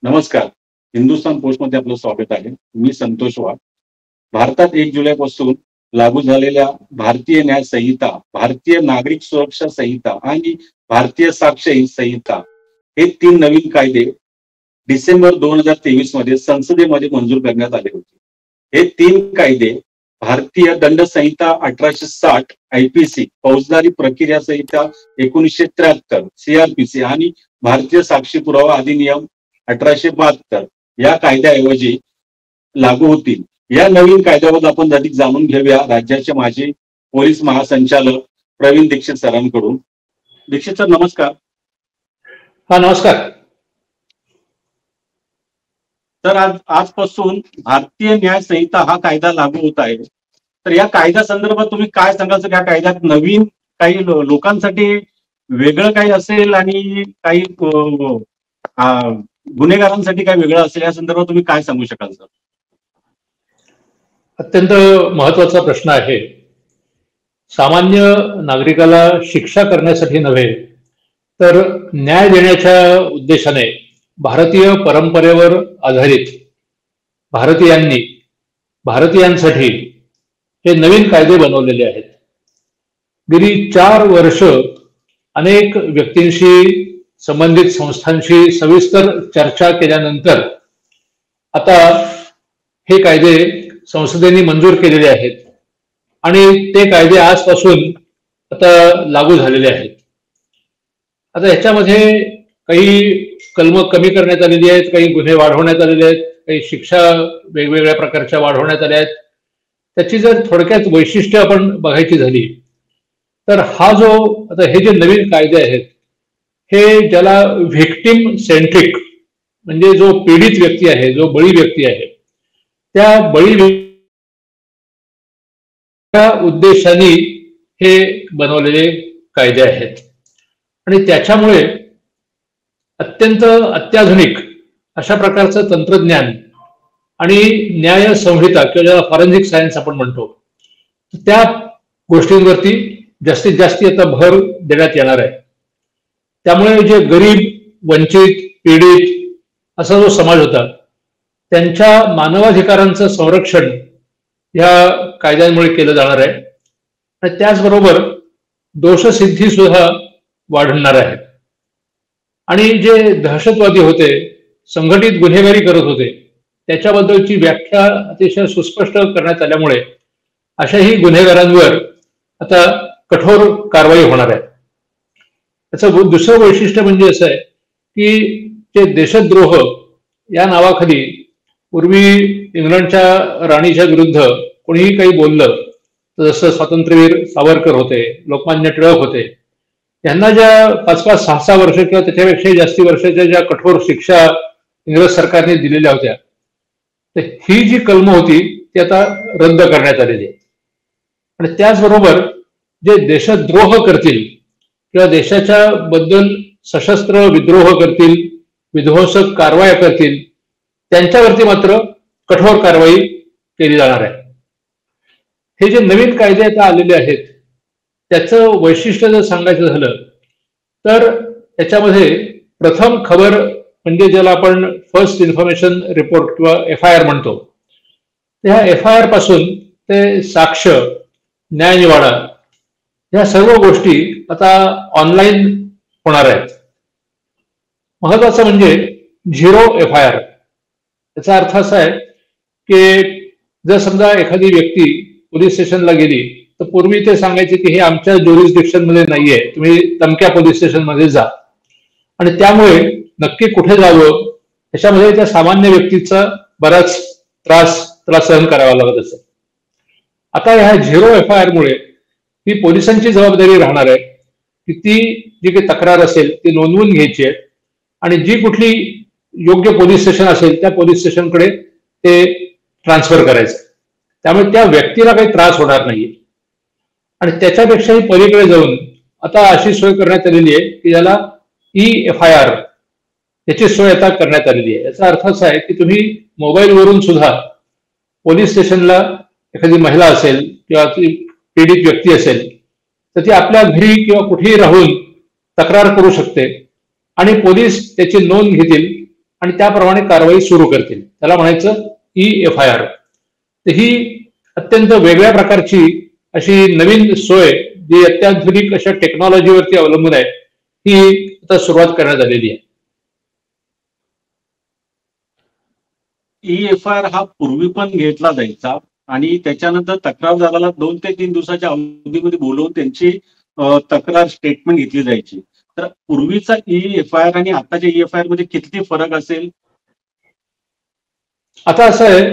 नमस्कार. हिंदुस्थान पोस्टमध्ये आपलं स्वागत आहे. मी संतोष वाघ. भारतात 1 जुलैपासून लागू झालेल्या भारतीय न्याय संहिता, भारतीय नागरिक सुरक्षा संहिता आणि भारतीय साक्ष संहिता हे 3 नवीन कायदे डिसेंबर 2023 मध्ये संसदेमध्ये मंजूर करण्यात आले होते. हे 3 कायदे भारतीय दंड संहिता 1860 IPC, फौजदारी प्रक्रिया संहिता 1973 CRPC आणि भारतीय साक्षी पुरावा अधिनियम 1872 या कायद्याऐवजी लागू होतील. या नवीन कायद्याबद्दल आपण अधिक जाणून घेऊया राज्याचे माजी पोलीस महासंचालक प्रवीण दीक्षित सरांकडून. दीक्षित सर, नमस्कार. हा, नमस्कार. तर आजपासून भारतीय न्याय संहिता हा कायदा लागू होत आहे. तर या कायद्या संदर्भात तुम्ही काय सांगाल सर? या कायद्यात नवीन काही लोकांसाठी वेगळं काही असेल आणि काही गुन्हेगारांसाठी काय वेगळं असेल, या संदर्भात तुम्ही काय सांगू शकाल सर? अत्यंत महत्वाचा प्रश्न आहे. सामान्य नागरिकाला शिक्षा करण्यासाठी नव्हे तर न्याय देण्याच्या उद्देशाने भारतीय परंपरेवर आधारित भारतीयांसाठी हे नवीन कायदे बनवलेले आहेत. गेली 4 वर्ष अनेक व्यक्तींशी, संबंधित संस्थांशी सविस्तर चर्चा केल्यानंतर आता हे कायदे संसदेने मंजूर केलेले आहेत आणि ते कायदे आजपासून आता लागू झालेले आहेत. आता ह्याच्यामध्ये काही कलम कमी करण्यात आलेली आहेत, काही गुन्हे वाढवण्यात आलेले आहेत, काही शिक्षा वेगवेगळ्या प्रकारच्या वाढवण्यात आल्या आहेत. त्याची जर थोडक्यात वैशिष्ट्य आपण बघायची झाली तर हा जो आता हे जे नवीन कायदे आहेत हे ज्याला व्हिक्टिम सेंट्रिक, म्हणजे जो पीडित व्यक्ती आहे, जो बळी व्यक्ती आहे, त्या बळी उद्देशाने हे बनवलेले कायदे आहेत. आणि त्याच्यामुळे अत्यंत अत्याधुनिक अशा प्रकारचं तंत्रज्ञान आणि न्याय संहिता किंवा ज्याला फॉरेन्सिक सायन्स आपण म्हणतो, त्या गोष्टींवरती जास्तीत जास्त आता भर देण्यात येणार आहे. त्यामुळे जे गरीब, वंचित, पीडित असा जो समाज होता त्यांच्या मानवाधिकारांचं संरक्षण या कायद्यांमुळे केलं जाणार आहे. आणि त्याचबरोबर दोषसिद्धी सुद्धा वाढणार आहे. आणि जे दहशतवादी होते, संघटित गुन्हेगारी करत होते, त्याच्याबद्दलची व्याख्या अतिशय सुस्पष्ट करण्यात आल्यामुळे अशाही गुन्हेगारांवर आता कठोर कारवाई होणार आहे. त्याचं दुसरं वैशिष्ट्य म्हणजे असं आहे की ते देशद्रोह या नावाखाली पूर्वी इंग्लंडच्या राणीच्या विरुद्ध कोणीही काही बोललं तर, जसं स्वातंत्र्यवीर सावरकर होते, लोकमान्य टिळक होते, यांना ज्या 5-5, 6-6 वर्ष किंवा त्याच्यापेक्षाही जास्ती वर्षाच्या ज्या कठोर शिक्षा इंग्रज सरकारने दिलेल्या होत्या, तर ही जी कलम होती ती आता रद्द करण्यात आलेली आहे. आणि त्याचबरोबर जे देशद्रोह करतील किंवा देशाच्या बद्दल सशस्त्र विद्रोह करतील, विध्वंसक कारवाया करतील, त्यांच्यावरती मात्र कठोर कारवाई केली जाणार आहे. हे जे नवीन कायदे आता आलेले आहेत त्याचं वैशिष्ट्य जर सांगायचं झालं तर त्याच्यामध्ये प्रथम खबर म्हणजे ज्याला आपण फर्स्ट इन्फॉर्मेशन रिपोर्ट किंवा FIR म्हणतो, त्या FIR पासून ते साक्ष, न्यायनिवाडा या सर्व गोष्टी आता ऑनलाईन होणार आहेत. महत्वाचं म्हणजे 0 FIR. याचा अर्थ असा आहे की जर समजा एखादी व्यक्ती पोलीस स्टेशनला गेली तर पूर्वी ते सांगायचे की हे आमच्या ज्युरिस्डिक्शन मध्ये नाहीये, तुम्ही तमक्या पोलीस स्टेशन मध्ये जा. आणि त्यामुळे नक्की कुठे जावं त्याच्यामध्ये त्या सामान्य व्यक्तीचा बराच त्रास त्याला सहन करावा लागत असे. आता ह्या 0 FIR मुळे ही पोलिसांची जबाबदारी राहणार आहे की ती जी काही तक्रार असेल ती नोंदवून घ्यायची आहे आणि जी कुठली योग्य पोलीस स्टेशन असेल त्या पोलीस स्टेशनकडे ते ट्रान्सफर करायचं. त्यामुळे त्या व्यक्तीला काही त्रास होणार नाही. आणि त्याच्यापेक्षाही पलीकडे जाऊन आता अशी सोय करण्यात आलेली आहे की ज्याला EFIR याची सोय आता करण्यात आलेली आहे. याचा अर्थ असा आहे की तुम्ही मोबाईलवरून सुद्धा पोलीस स्टेशनला एखादी महिला असेल किंवा ती पीडित व्यक्ती असेल तर ती आपल्या घरी किंवा कुठेही राहून तक्रार करू शकते आणि पोलीस त्याची नोंद घेतील आणि त्याप्रमाणे कारवाई सुरू करतील. त्याला म्हणायचं EFIR. तर ही अत्यंत वेगळ्या प्रकारची अशी नवीन सोय जी अत्याधुनिक अशा टेक्नॉलॉजीवरती अवलंबून आहे, ही आता सुरुवात करण्यात आलेली आहे. EFIR हा पूर्वी पण घेतला जायचा आणि त्याच्यानंतर तक्रारदाराला 2 ते 3 दिवसाच्या अवधीमध्ये बोलवून त्यांची तक्रार स्टेटमेंट घेतली जायची. तर पूर्वीचा EFIR आणि आताच्या EFIR मध्ये किती फरक असेल? आता असं आहे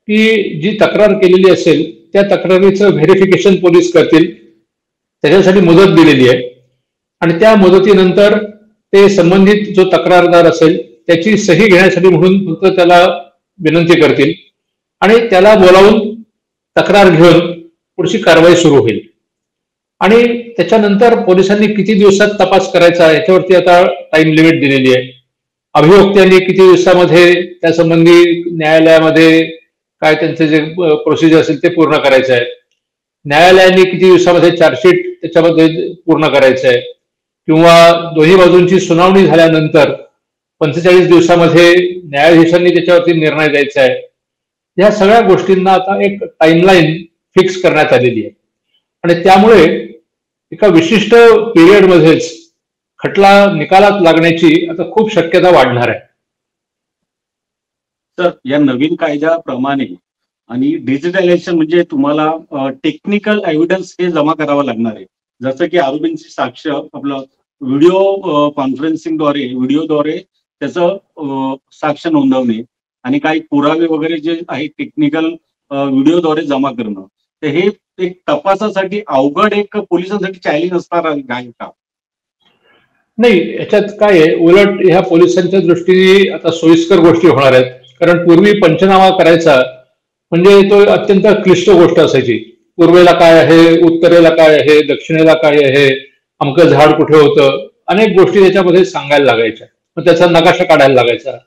की जी तक्रार केलेली असेल त्या तक्रारीचं व्हेरिफिकेशन पोलीस करतील. त्याच्यासाठी मुदत दिलेली आहे आणि त्या मुदतीनंतर ते संबंधित जो तक्रारदार असेल त्याची सही घेण्यासाठी म्हणून फक्त त्याला विनंती करतील आणि त्याला बोलावून तक्रार घेऊन पुढची कारवाई सुरू होईल. आणि त्याच्यानंतर पोलिसांनी किती दिवसात तपास करायचा याच्यावरती आता टाइम लिमिट दिलेली आहे. अभियोक्त्यांनी किती दिवसामध्ये त्यासंबंधी न्यायालयामध्ये काय त्यांचे जे प्रोसिजर असेल ते पूर्ण करायचं आहे. न्यायालयाने किती दिवसामध्ये चार्जशीट त्याच्यामध्ये पूर्ण करायचं आहे किंवा दोन्ही बाजूंची सुनावणी झाल्यानंतर 45 दिवसामध्ये न्यायाधीशांनी त्याच्यावरती निर्णय द्यायचा आहे. या सगळ्या गोष्टींना आता एक टाइमलाईन फिक्स करण्यात आलेली आहे आणि त्यामुळे एका विशिष्ट पिरियडमध्येच खटला निकालात लागण्याची आता खूप शक्यता वाढणार आहे. तर या नवीन कायद्याप्रमाणे आणि डिजिटलायझेशन म्हणजे तुम्हाला टेक्निकल एव्हिडन्स हे जमा करावं लागणार आहे. जसं की आरोपींची साक्ष आपलं व्हिडिओ कॉन्फरन्सिंगद्वारे व्हिडिओद्वारे त्याचं साक्ष नोंदवणे आणि काही पुरावे वगैरे जे आहे टेक्निकल व्हिडिओद्वारे जमा करणं. तर हे एक तपासासाठी अवघड एक पोलिसांसाठी चॅलेंज असणार आहे का? नाही, याच्यात काय आहे, उलट ह्या पोलिसांच्या दृष्टीने आता सोयीस्कर गोष्टी होणार आहेत. कारण पूर्वी पंचनामा करायचा म्हणजे तो अत्यंत क्लिष्ट गोष्ट असायची. पूर्वेला काय आहे, उत्तरेला काय आहे, दक्षिणेला काय आहे, अमकं झाड कुठे होतं, अनेक गोष्टी त्याच्यामध्ये सांगायला लागायच्या. मग त्याचा नकाशा काढायला लागायचा.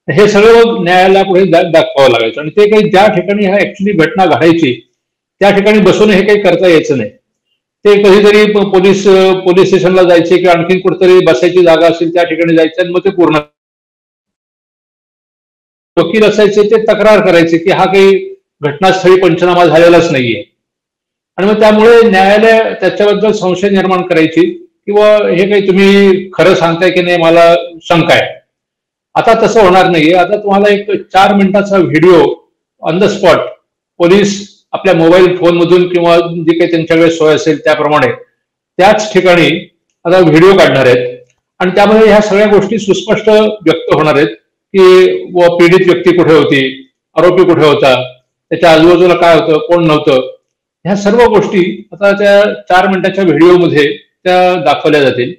हे सगळं न्यायालयापुढे दाखवावं लागायचं आणि ते काही ज्या ठिकाणी ह्या ऍक्च्युली घटना घडायची त्या ठिकाणी बसून हे काही करता यायचं नाही. ते कधीतरी पोलीस स्टेशनला जायचे किंवा आणखी कुठेतरी बसायची जागा असेल त्या ठिकाणी जायचं आणि मग ते पूर्ण वकील असायचे ते तक्रार करायचे की हा काही घटनास्थळी पंचनामा झालेलाच नाहीये आणि मग त्यामुळे न्यायालय त्याच्याबद्दल संशय निर्माण करायची किंवा हे काही तुम्ही खरं सांगताय की नाही मला शंका आहे. आता तसं होणार नाहीये. आता तुम्हाला एक 4 मिनिटाचा video on the spot police आपल्या मोबाईल फोन मधून किंवा जी काही त्यांच्याकडे सोय असेल त्याप्रमाणे त्याच ठिकाणी आता व्हिडिओ काढणार आहेत आणि त्यामध्ये ह्या सगळ्या गोष्टी सुस्पष्ट व्यक्त होणार आहेत की पीडित व्यक्ती कुठे होती, आरोपी कुठे होता, त्याच्या आजूबाजूला काय होतं, कोण नव्हतं. ह्या सर्व गोष्टी आता त्या 4 मिनिटाच्या व्हिडिओमध्ये त्या दाखवल्या जातील.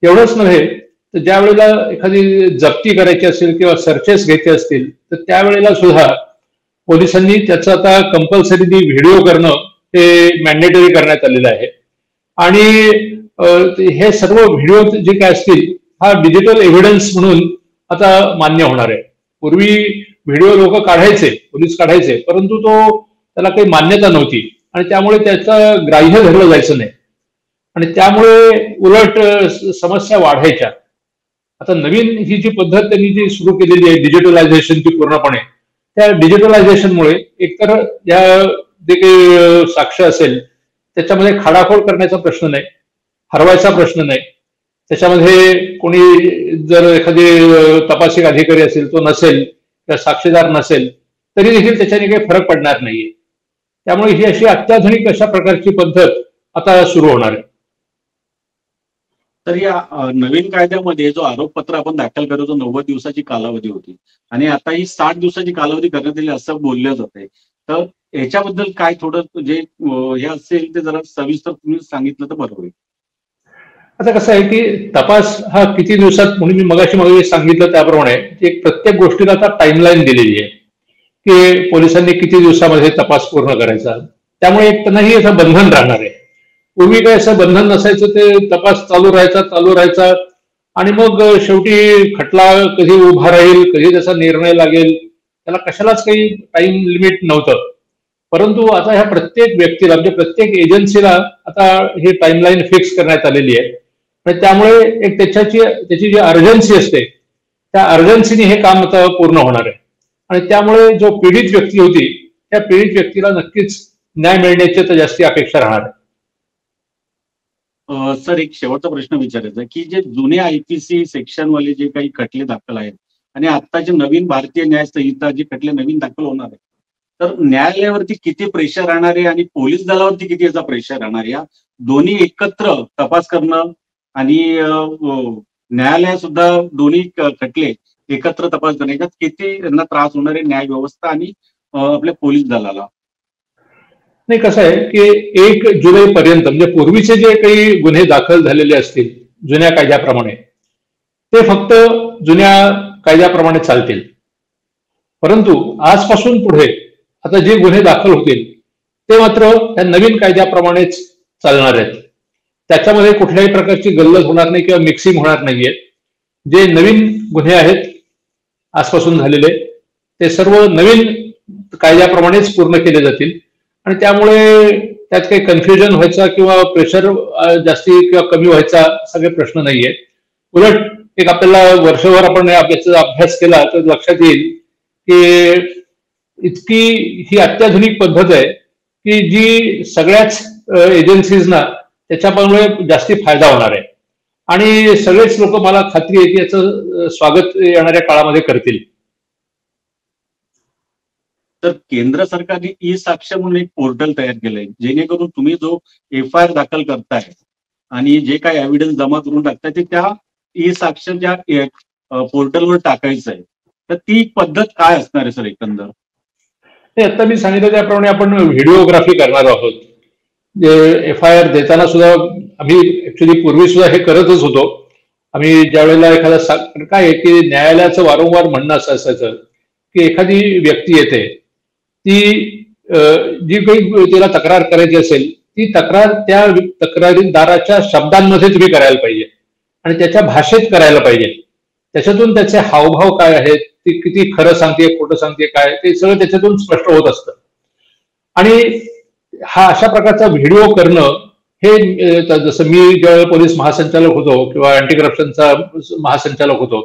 एवढंच नव्हे तर ज्या वेळेला एखादी जप्ती करायची असेल किंवा सर्चेस घ्यायचे असतील तर त्यावेळेला सुद्धा पोलिसांनी त्याचं आता कंपल्सरी व्हिडिओ करणं हे मॅन्डेटरी करण्यात आलेलं आहे आणि हे सर्व व्हिडिओ जे काय असतील हा डिजिटल एव्हिडन्स म्हणून आता मान्य होणार आहे. पूर्वी व्हिडिओ लोक काढायचे, पोलीस काढायचे, परंतु त्याला काही मान्यता नव्हती आणि त्यामुळे त्याचं ग्राह्य धरलं जायचं नाही आणि त्यामुळे उलट समस्या वाढायच्या. आता नवीन ही जी पद्धत त्यांनी जी सुरू केलेली आहे डिजिटलायझेशनची पूर्णपणे, त्या डिजिटलायझेशनमुळे एकतर या जे काही साक्ष असेल त्याच्यामध्ये खाडाखोड करण्याचा प्रश्न नाही, हरवायचा प्रश्न नाही. त्याच्यामध्ये कोणी जर एखादी तपासिक अधिकारी असेल तो नसेल किंवा साक्षीदार नसेल तरी देखील त्याच्याने काही फरक पडणार नाहीये. त्यामुळे ही अशी अत्याधुनिक अशा प्रकारची पद्धत आता सुरू होणार आहे. तर या नवीन कायद्यामध्ये जो आरोपपत्र आपण दाखल करतो 90 दिवसाची कालावधी होती आणि आता ही 60 दिवसाची कालावधी करण्यात येईल असं बोललं जाते. तर याच्याबद्दल काय थोडं जे हे असेल ते जरा सविस्तर तुम्ही सांगितलं तर बरं होईल. आता कसं आहे की तपास हा किती दिवसात, म्हणून मी मगाशी सांगितलं त्याप्रमाणे एक प्रत्येक गोष्टीला आता टाइमलाईन दिलेली आहे की पोलिसांनी किती दिवसामध्ये तपास पूर्ण करायचा. त्यामुळे एक त्यांनाही असं बंधन राहणार आहे. पूर्वी काय असं बंधन नसायचं, ते तपास चालू राहायचा आणि मग शेवटी खटला कधी उभा राहील, कधी त्याचा निर्णय लागेल, त्याला कशालाच काही टाइम लिमिट नव्हतं. परंतु आता ह्या प्रत्येक व्यक्तीला म्हणजे प्रत्येक एजन्सीला आता ही टाइमलाईन फिक्स करण्यात आलेली आहे आणि त्यामुळे एक त्याची जी अर्जन्सी असते त्या अर्जन्सीने हे काम आता पूर्ण होणार आहे. आणि त्यामुळे जो पीडित व्यक्ती होती त्या पीडित व्यक्तीला नक्कीच न्याय मिळण्याची तर जास्ती अपेक्षा राहणार आहे. सर, एक शेवटचा प्रश्न विचारायचा आहे, की जे जुने IPC सेक्शनवाले जे काही खटले दाखल आहेत आणि आत्ताचे नवीन भारतीय न्याय संहिता जे खटले नवीन दाखल होणार आहे, तर न्यायालयावरती किती प्रेशर राहणार आहे आणि पोलीस दलावरती किती याचा प्रेशर राहणार आहे? या दोन्ही एकत्र तपास करणं आणि न्यायालय सुद्धा दोन्ही खटले एकत्र तपास करणं याच्यात किती यांना त्रास होणार आहे न्याय व्यवस्था आणि आपल्या पोलीस दलाला? नाही, कसं आहे की 1 जुलै पर्यंत म्हणजे पूर्वीचे जे काही गुन्हे दाखल झालेले असतील जुन्या कायद्याप्रमाणे ते फक्त जुन्या कायद्याप्रमाणे चालतील. परंतु आजपासून पुढे आता जे गुन्हे दाखल होतील ते मात्र त्या नवीन कायद्याप्रमाणेच चालणार आहेत. त्याच्यामध्ये कुठल्याही प्रकारची गल्लत होणार नाही किंवा मिक्सिंग होणार नाहीये. जे नवीन गुन्हे आहेत आजपासून झालेले ते सर्व नवीन कायद्याप्रमाणेच पूर्ण केले जातील. आणि त्यामुळे त्यात काही कन्फ्युजन व्हायचा किंवा प्रेशर जास्ती किंवा कमी व्हायचा सगळे प्रश्न नाहीये. उलट एक आपल्याला वर्षभर आपण याचा अभ्यास केला तर लक्षात येईल की इतकी ही अत्याधुनिक पद्धत आहे की जी सगळ्याच एजन्सीजना त्याच्यामुळे जास्ती फायदा होणार आहे. आणि सगळेच लोक, मला खात्री आहे की याचं स्वागत येणाऱ्या काळामध्ये करतील. तर केंद्र सरकारने ई-साक्ष म्हणून एक पोर्टल तयार केलंय, जेणेकरून तुम्ही जो FIR दाखल करताय आणि जे काही एव्हिडन्स जमा करून टाकताय ते त्या ई-साक्षच्या पोर्टलवर टाकायचं आहे. तर ती पद्धत काय असणार आहे सर एकंदर? आता मी सांगितलं त्याप्रमाणे आपण व्हिडिओग्राफी करणार आहोत. FIR देताना सुद्धा आम्ही ऍक्च्युली पूर्वी सुद्धा हे करतच होतो. आम्ही ज्या वेळेला एखादा काय आहे की न्यायालयाचं वारंवार म्हणणं असं असायचं की एखादी व्यक्ती येते, ती जी काही तिला तक्रार करायची असेल ती तक्रार त्या तक्रारीदाराच्या शब्दांमध्ये तुम्ही करायला पाहिजे आणि त्याच्या भाषेत करायला पाहिजे. त्याच्यातून त्याचे हावभाव काय आहेत, ती किती खरं सांगते खोटं सांगते काय, ते सगळं त्याच्यातून स्पष्ट होत असतं. आणि हा अशा प्रकारचा व्हिडिओ करणं हे जसं मी ज्यावेळेला पोलीस महासंचालक होतो किंवा अँटी करप्शनचा महासंचालक होतो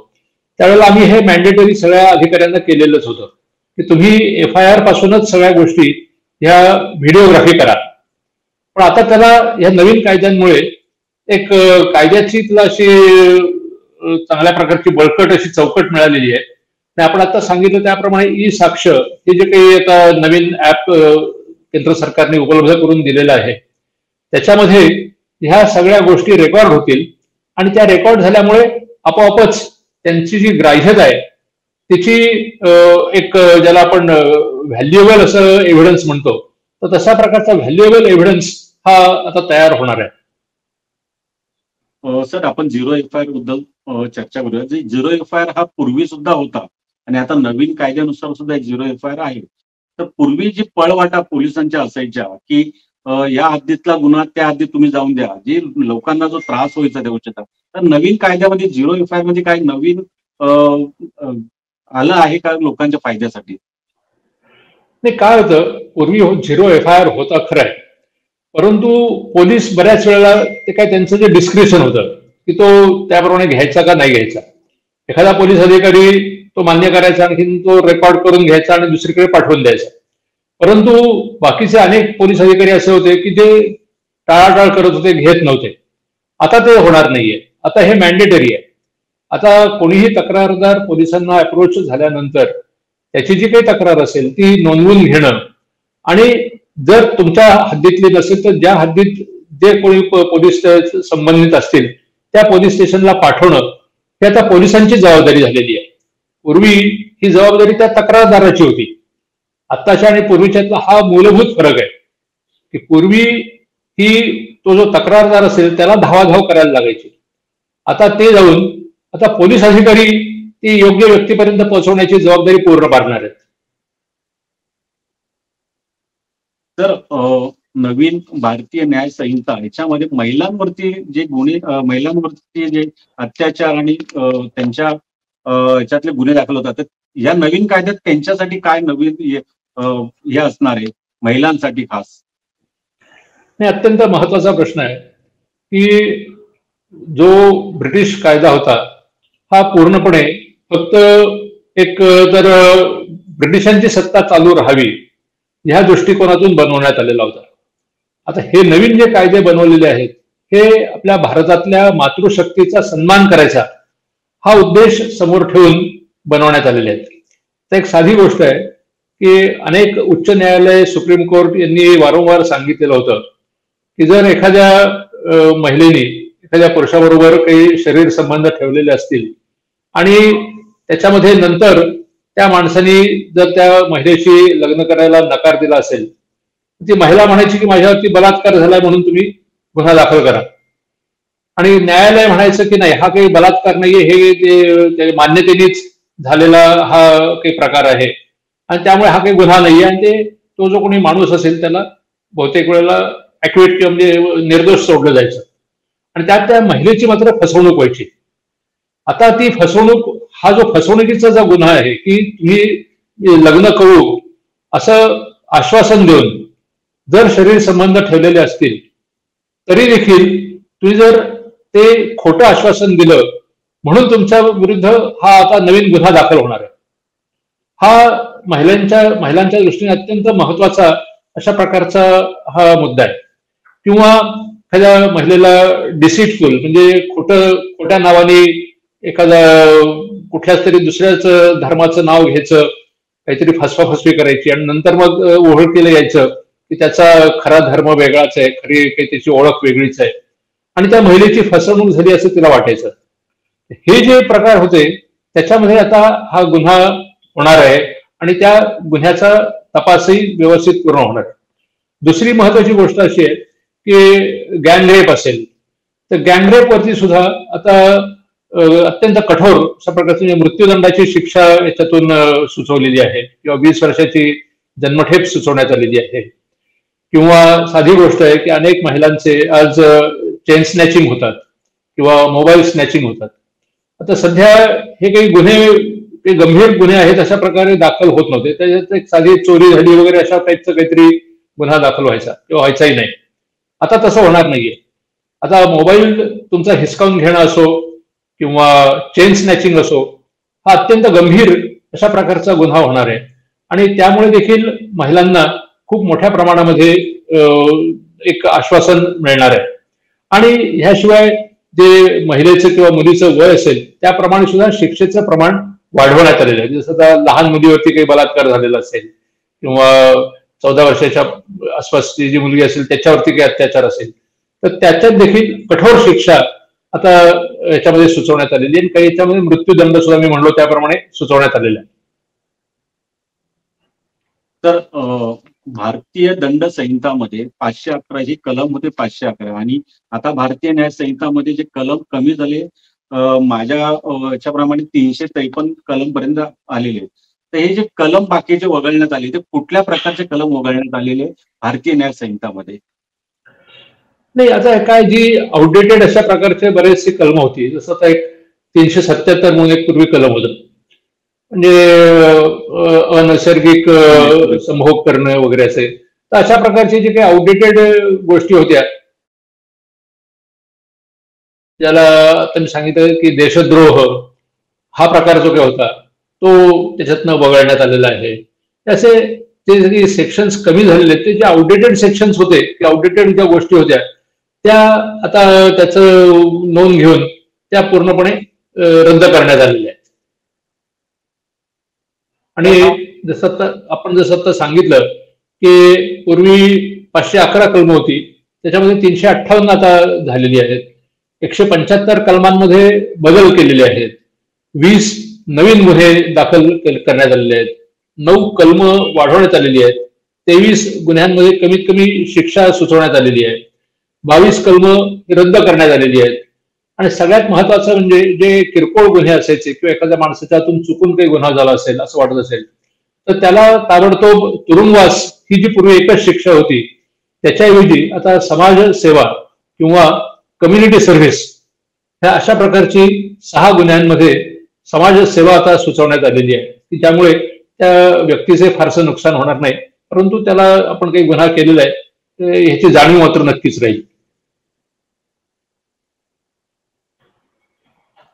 त्यावेळेला आम्ही हे मॅन्डेटरी सगळ्या अधिकाऱ्यांना केलेलंच होतं की तुम्ही FIR पासूनच सगळ्या गोष्टी ह्या व्हिडिओग्राफी करा. पण आता त्याला या नवीन कायद्यांमुळे एक कायद्याची तुला अशी चांगल्या प्रकारची बळकट अशी चौकट मिळालेली आहे. आणि आपण आता सांगितलं त्याप्रमाणे ई-साक्ष हे जे काही आता नवीन ऍप केंद्र सरकारने उपलब्ध करून दिलेलं आहे त्याच्यामध्ये ह्या सगळ्या गोष्टी रेकॉर्ड होतील आणि त्या रेकॉर्ड झाल्यामुळे आपोआपच त्यांची जी ग्राह्यता आहे त्याची एक ज्याला आपण व्हॅल्युएबल असं एव्हिडन्स म्हणतो, तर तशा प्रकारचा व्हॅल्युएबल एव्हिडन्स हा आता तयार होणार आहे. सर, आपण झिरो FIR बद्दल चर्चा करूया. जे झिरो FIR हा पूर्वी सुद्धा होता आणि आता नवीन कायद्यानुसार सुद्धा एक झिरो FIR आहे. तर पूर्वी जी पळवाटा पोलिसांच्या असायच्या की या हद्दीतला गुन्हा त्या हद्दीत तुम्ही जाऊन द्या, जे लोकांना जो त्रास व्हायचा त्या गोष्टीचा, तर नवीन कायद्यामध्ये झिरो FIR मध्ये काही नवीन आलं आहे का लोकांच्या फायद्यासाठी? नाही, काय होतं पूर्वी झिरो FIR होता खरं आहे, परंतु पोलीस बऱ्याच वेळेला ते काय त्यांचं जे डिस्क्रिप्शन होतं की तो त्याप्रमाणे घ्यायचा का नाही घ्यायचा. एखादा पोलीस अधिकारी तो मान्य करायचा, आणखी तो रेकॉर्ड करून घ्यायचा आणि दुसरीकडे पाठवून द्यायचा. परंतु बाकीचे अनेक पोलीस अधिकारी असे होते की ते टाळाटाळ करत होते, घेत नव्हते. आता ते होणार नाहीये. आता हे मॅन्डेटरी आहे. आता कोणीही तक्रारदार पोलिसांना अप्रोच झाल्यानंतर त्याची जी काही तक्रार असेल ती नोंदवून घेणं आणि जर तुमच्या हद्दीतली नसेल तर ज्या हद्दीत जे कोणी पोलीस संबंधित असतील त्या पोलीस स्टेशनला पाठवणं ही आता पोलिसांची जबाबदारी झालेली आहे. पूर्वी ही जबाबदारी त्या तक्रारदाराची होती. आत्ताच्या आणि पूर्वीच्यातला हा मूलभूत फरक आहे की पूर्वी ही तो जो तक्रारदार असेल त्याला धावाधाव करायला लागायची. आता ते जाऊन आता पोलीस अधिकारी ती योग्य व्यक्तीपर्यंत पोहोचवण्याची जबाबदारी पूर्ण पाडणार आहेत. तर नवीन भारतीय न्याय संहिता ह्याच्यामध्ये महिलांवरती जे गुन्हे, महिलांवरती जे अत्याचार आणि त्यांच्या ह्याच्यातले गुन्हे दाखल होतात, तर या नवीन कायद्यात त्यांच्यासाठी काय नवीन हे असणार आहे महिलांसाठी खास? नाही, अत्यंत महत्वाचा प्रश्न आहे की जो ब्रिटिश कायदा होता हा पूर्णपणे फक्त एक तर ब्रिटिशांची सत्ता चालू राहावी ह्या दृष्टिकोनातून बनवण्यात आलेला होता. आता हे नवीन जे कायदे बनवलेले आहेत हे आपल्या भारतातल्या मातृशक्तीचा सन्मान करायचा हा उद्देश समोर ठेवून बनवण्यात आलेले आहेत. तर एक साधी गोष्ट आहे की अनेक उच्च न्यायालय, सुप्रीम कोर्ट यांनी वारंवार सांगितलेलं होतं की जर एखाद्या महिलेने एखाद्या पुरुषाबरोबर काही शरीर संबंध ठेवलेले असतील आणि त्याच्यामध्ये नंतर त्या माणसाने जर त्या महिलेशी लग्न करायला नकार दिला असेल, ती महिला म्हणायची की माझ्यावरती बलात्कार झालाय म्हणून तुम्ही गुन्हा दाखल करा, आणि न्यायालय म्हणायचं की नाही, हा काही बलात्कार नाहीये, हे ते मान्यतेनेच झालेला हा काही प्रकार आहे आणि त्यामुळे हा काही गुन्हा नाहीये, आणि ते तो जो कोणी माणूस असेल त्याला बहुतेक वेळेला ऍक्युएट म्हणजे निर्दोष सोडलं जायचं. आणि त्यात त्या महिलेची मात्र फसवणूक व्हायची. आता ती फसवणूक, हा जो फसवणुकीचा जो गुन्हा आहे की तुम्ही लग्न करू असं आश्वासन देऊन जर शरीर संबंध ठेवलेले असतील तरी देखील तुम्ही जर ते खोटं आश्वासन दिलं म्हणून तुमच्या विरुद्ध हा आता नवीन गुन्हा दाखल होणार आहे. हा महिलांच्या दृष्टीने अत्यंत महत्वाचा अशा प्रकारचा हा मुद्दा आहे. किंवा एखाद्या महिलेला डिसिटफुल म्हणजे खोट्या नावाने एखादा कुठल्याच तरी दुसऱ्याच धर्माचं नाव घ्यायचं, काहीतरी फसवाफसवी करायची आणि नंतर मग ओळखीला यायचं की त्याचा खरा धर्म वेगळाच आहे, खरी काही त्याची ओळख वेगळीच आहे, आणि त्या महिलेची फसवणूक झाली असं तिला वाटायचं. हे जे प्रकार होते त्याच्यामध्ये आता हा गुन्हा होणार आहे आणि त्या गुन्ह्याचा तपासही व्यवस्थित पूर्ण होणार आहे. दुसरी महत्वाची गोष्ट अशी आहे की गँगरेप असेल तर गँगरेप वरती सुद्धा आता अत्यंत कठोर अशा प्रकारची मृत्यूदंडाची शिक्षा याच्यातून सुचवलेली आहे, किंवा 20 वर्षाची जन्मठेप सुचवण्यात आलेली आहे. किंवा साधी गोष्ट आहे की अनेक महिलांचे आज चेन स्नॅचिंग होतात किंवा मोबाईल स्नॅचिंग होतात. आता सध्या हे काही गुन्हे, काही गंभीर गुन्हे आहेत अशा प्रकारे दाखल होत नव्हते. त्याच्यात एक साधी चोरी झाली वगैरे अशा टाईपचं काहीतरी गुन्हा दाखल व्हायचा किंवा व्हायचाही नाही. आता तसं होणार नाहीये. आता मोबाईल तुमचा हिसकावून घेणं असो किंवा चेन स्नॅचिंग असो, हा अत्यंत गंभीर अशा प्रकारचा गुन्हा होणार आहे, आणि त्यामुळे देखील महिलांना खूप मोठ्या प्रमाणामध्ये एक आश्वासन मिळणार आहे. आणि ह्याशिवाय जे महिलेचं किंवा मुलीचं वय असेल त्याप्रमाणे सुद्धा शिक्षेचं प्रमाण वाढवण्यात आलेलं आहे. जसं आता लहान मुलीवरती काही बलात्कार झालेला असेल किंवा 14 वर्षाच्या आसपासची जी मुलगी असेल त्याच्यावरती काही अत्याचार असेल तर त्याच्यात देखील कठोर शिक्षा आता याच्यामध्ये सुचवण्यात आलेली आहे. काही याच्यामध्ये मृत्यूदंड सुद्धा मी म्हणलो त्याप्रमाणे सुचवण्यात आलेला आहे. तर भारतीय दंड संहितामध्ये 511 ही कलम होते, 511, आणि आता भारतीय न्याय संहितामध्ये जे कलम कमी झाले, माझ्या याच्याप्रमाणे 353 कलम पर्यंत आलेले. तर हे जे कलम बाकीचे वगळण्यात आले ते कुठल्या प्रकारचे कलम वगळण्यात आलेले भारतीय न्याय संहितामध्ये? नाही, आता काय जी आउटडेटेड अशा प्रकारचे बरेचसे कलम होती, जसं आता एक 377 म्हणून एक पूर्वी कलम होतं, म्हणजे अनैसर्गिक संभोग करणं वगैरे असे. तर अशा प्रकारची जी काही आउटडेटेड गोष्टी होत्या ज्याला आता मी सांगितलं की देशद्रोह हा प्रकार जो काही होता तो त्याच्यातनं वगळण्यात आलेला आहे. असे जे सेक्शन्स कमी झालेले ते जे आउटडेटेड सेक्शन्स होते, ते आउटडेटेड ज्या गोष्टी होत्या त्या आता त्याचं नोंद घेऊन त्या पूर्णपणे रद्द करण्यात आलेल्या आहेत. आणि जसं आता सांगितलं की पूर्वी 511 कलम होती, त्याच्यामध्ये 358 आता झालेली आहेत. 175 कलमांमध्ये बदल केलेले आहेत. 20 नवीन गुन्हे दाखल करण्यात आलेले आहेत. 9 कलम वाढवण्यात आलेली आहेत. 23 गुन्ह्यांमध्ये कमीत कमी शिक्षा सुचवण्यात आलेली आहे. 22 कलम रद्द करण्यात आलेली आहेत. आणि सगळ्यात महत्वाचं म्हणजे जे किरकोळ गुन्हे असायचे किंवा एखाद्या माणसाच्या हातून चुकून काही गुन्हा झाला असेल असं वाटत असेल तर त्याला ताबडतोब तुरुंगवास ही जी पूर्वी एकच शिक्षा होती त्याच्याऐवजी आता समाज सेवा किंवा कम्युनिटी सर्व्हिस ह्या अशा प्रकारची 6 गुन्ह्यांमध्ये समाज सेवा आता सुचवण्यात आलेली आहे की त्यामुळे त्या व्यक्तीचे फारसं नुकसान होणार नाही, परंतु त्याला आपण काही गुन्हा केलेला आहे ह्याची जाणीव मात्र नक्कीच राहील.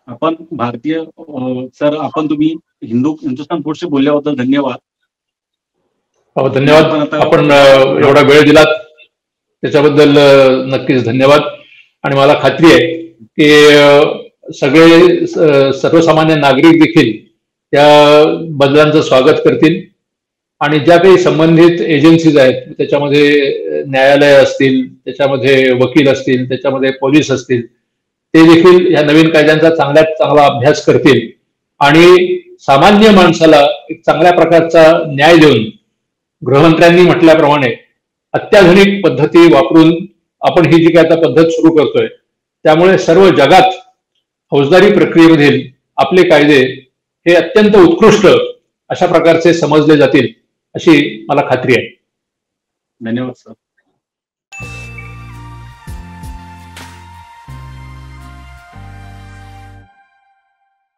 आपण भारतीय सर, तुम्ही हिंदुस्थान पोस्टशी बोलल्याबद्दल धन्यवाद. हो, धन्यवाद. आपण एवढा वेळ दिलात त्याच्याबद्दल नक्कीच धन्यवाद. आणि मला खात्री आहे की सगळे सर्वसामान्य नागरिक देखील त्या बदलांचं स्वागत करतील. आणि ज्या काही संबंधित एजन्सीज आहेत, त्याच्यामध्ये न्यायालय असतील, त्याच्यामध्ये वकील असतील, त्याच्यामध्ये पोलीस असतील, ते देखील या नवीन कायद्यांचा चांगल्यात चांगला अभ्यास करतील आणि सामान्य माणसाला एक चांगल्या प्रकारचा न्याय देऊन, गृहमंत्र्यांनी म्हटल्याप्रमाणे अत्याधुनिक पद्धती वापरून आपण ही जी काय आता पद्धत सुरू करतोय, त्यामुळे सर्व जगात फौजदारी प्रक्रियेमधील आपले कायदे हे अत्यंत उत्कृष्ट अशा प्रकारचे समजले जातील अशी मला खात्री आहे. धन्यवाद सर.